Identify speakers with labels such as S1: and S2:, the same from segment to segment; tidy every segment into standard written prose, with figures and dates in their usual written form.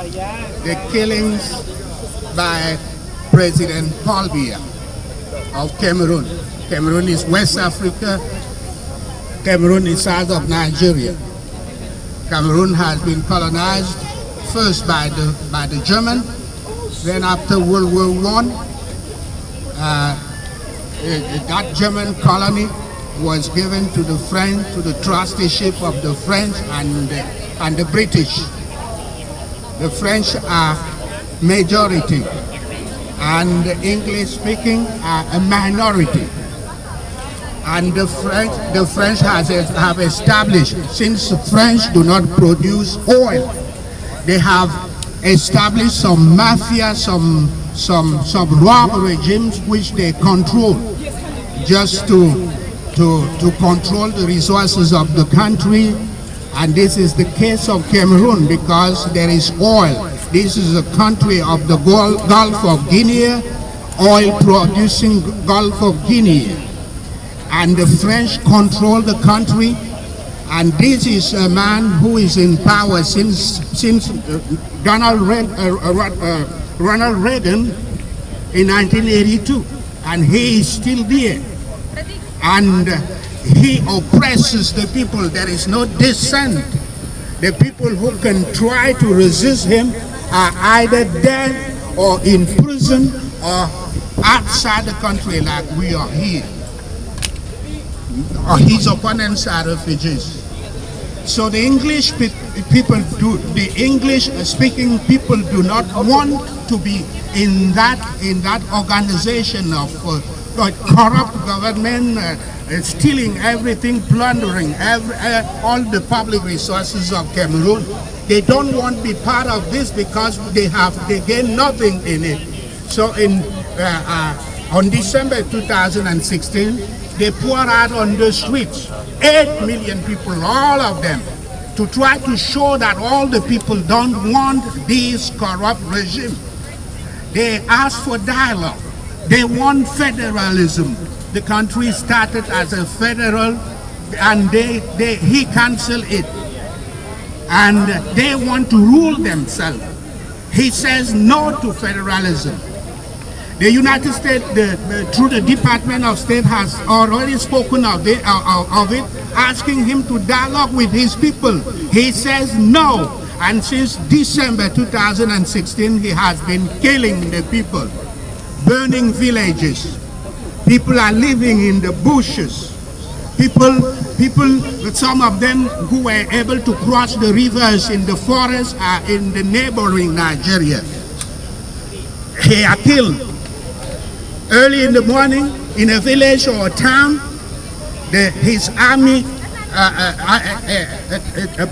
S1: the killings by President Paul Biya of Cameroon. Cameroon is West Africa. Cameroon is south of Nigeria. Cameroon has been colonized first by the German. Then after World War I, that German colony was given to the French, to the trusteeship of the French and the British. The French are majority, and the English speaking are a minority. And the French have established, since the French do not produce oil, they have established some mafia, some rogue regimes which they control, just to control the resources of the country. And this is the case of Cameroon because there is oil. This is a country of the Gulf of Guinea, oil producing Gulf of Guinea. And the French control the country, and this is a man who is in power since Ronald Reagan in 1982, and he is still there, and he oppresses the people. There is no dissent. The people who can try to resist him are either dead or in prison or outside the country like we are here. Or his opponents are refugees. So the English speaking people do not want to be in that organization of corrupt government, stealing everything, plundering all the public resources of Cameroon. They don't want to be part of this because they gain nothing in it. So on December 2016. They pour out on the streets, 8 million people, all of them, to try to show that all the people don't want this corrupt regime. They ask for dialogue. They want federalism. The country started as a federal, and he canceled it. And they want to rule themselves. He says no to federalism. The United States, through the Department of State, has already spoken of it, asking him to dialogue with his people. He says no, and since December 2016, he has been killing the people, burning villages. People are living in the bushes. People, some of them who were able to cross the rivers in the forest are in the neighboring Nigeria. They are killed. Early in the morning, in a village or a town, his army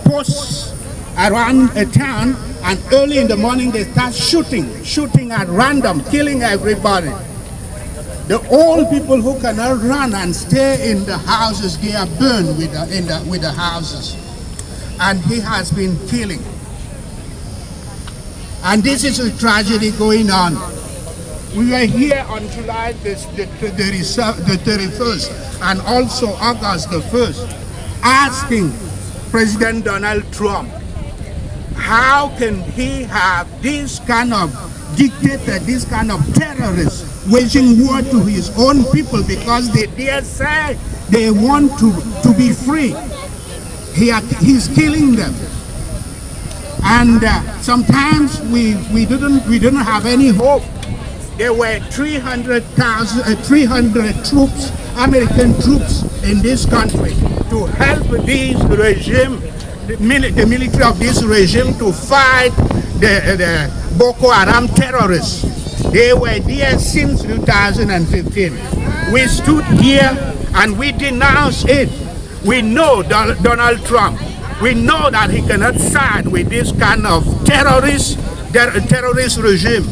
S1: posts around a town, and early in the morning they start shooting at random, killing everybody. The old people who cannot run and stay in the houses, they are burned with the houses. And he has been killing. And this is a tragedy going on. We were here on July the 31st and also August the 1st asking President Donald Trump, how can he have this kind of dictator, this kind of terrorist waging war to his own people because they dare say they want to be free. He's killing them. And sometimes we didn't have any hope. There were 300 troops, American troops in this country to help this regime, the military of this regime to fight the Boko Haram terrorists. They were there since 2015. We stood here and we denounced it. We know Donald Trump. We know that he cannot side with this kind of terrorist regime.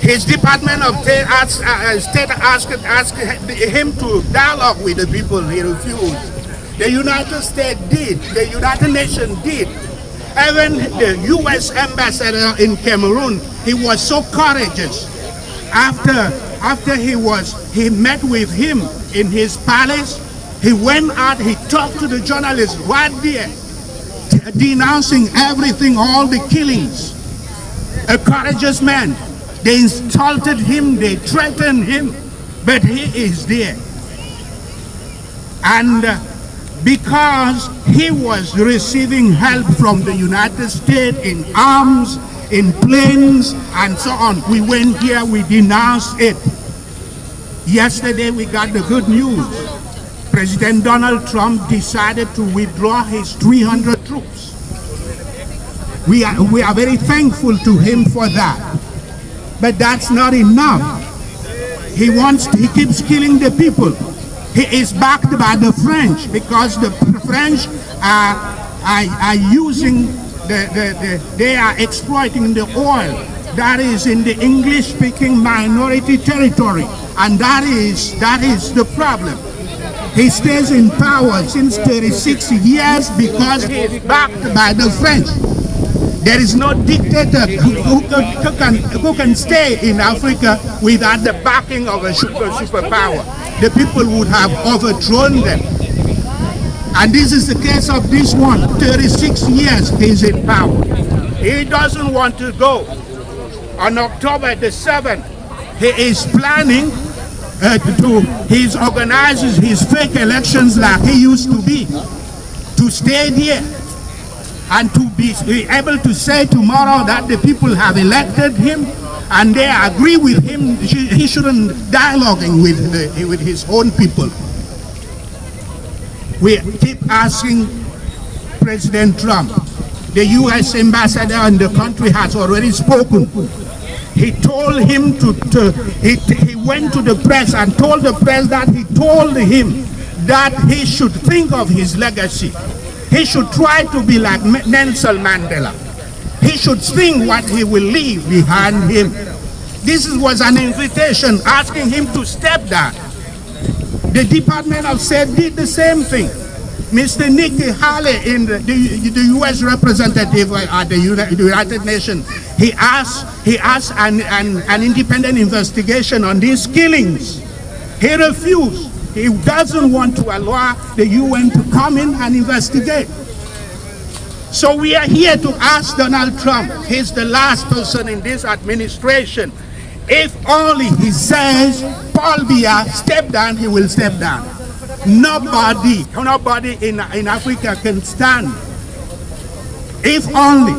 S1: His Department of State asked him to dialogue with the people. He refused. The United States did. The United Nations did. Even the U.S. ambassador in Cameroon, he was so courageous. After he met with him in his palace, he went out, he talked to the journalists right there. denouncing everything, all the killings. A courageous man. They insulted him, they threatened him, but he is there. And because he was receiving help from the United States in arms, in planes, and so on, we went here, we denounced it. Yesterday we got the good news. President Donald Trump decided to withdraw his 300 troops. We are very thankful to him for that. But that's not enough. He keeps killing the people. He is backed by the French because the French are using, they are exploiting the oil that is in the English-speaking minority territory. And that is the problem. He stays in power since 36 years because he is backed by the French. There is no dictator who can stay in Africa without the backing of a superpower. The people would have overthrown them. And this is the case of this one. 36 years he's in power. He doesn't want to go. On October the 7th, he is planning he organizes his fake elections like he used to be, to stay there and to be able to say tomorrow that the people have elected him and they agree with him. He shouldn't dialoguing with his own people. We keep asking President Trump. The U.S. ambassador in the country has already spoken. He told him he went to the press and told the press that he told him that he should think of his legacy. He should try to be like Nelson Mandela. He should think what he will leave behind him. This was an invitation asking him to step down. The Department of State did the same thing. Mr. Nikki Haley, the U.S. representative at the United Nations, he asked an independent investigation on these killings. He refused. He doesn't want to allow the UN to come in and investigate. So we are here to ask Donald Trump, he's the last person in this administration. If only he says, Paul Biya, step down, he will step down. Nobody in Africa can stand. If only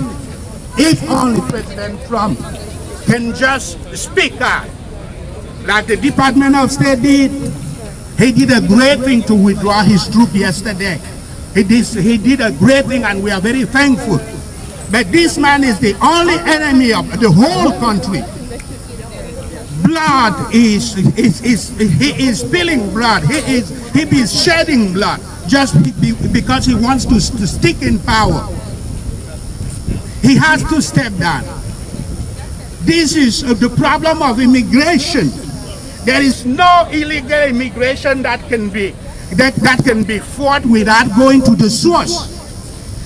S1: President Trump can just speak out, like the Department of State did. He did a great thing to withdraw his troops yesterday. He did a great thing and we are very thankful. But this man is the only enemy of the whole country. Blood he is spilling blood. He is shedding blood just because he wants to stick in power. He has to step down. This is the problem of immigration. There is no illegal immigration that can be fought without going to the source.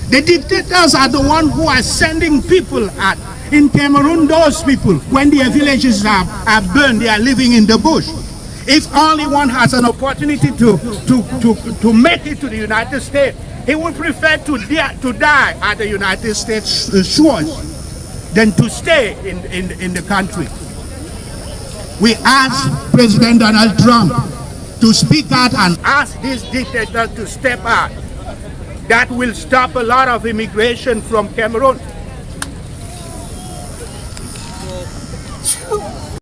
S1: The dictators are the ones who are sending people out. In Cameroon, those people, when their villages are burned, they are living in the bush. If only one has an opportunity to make it to the United States, he would prefer to die at the United States shores than to stay in the country. We ask President Donald Trump to speak out and ask this dictator to step out. That will stop a lot of immigration from Cameroon.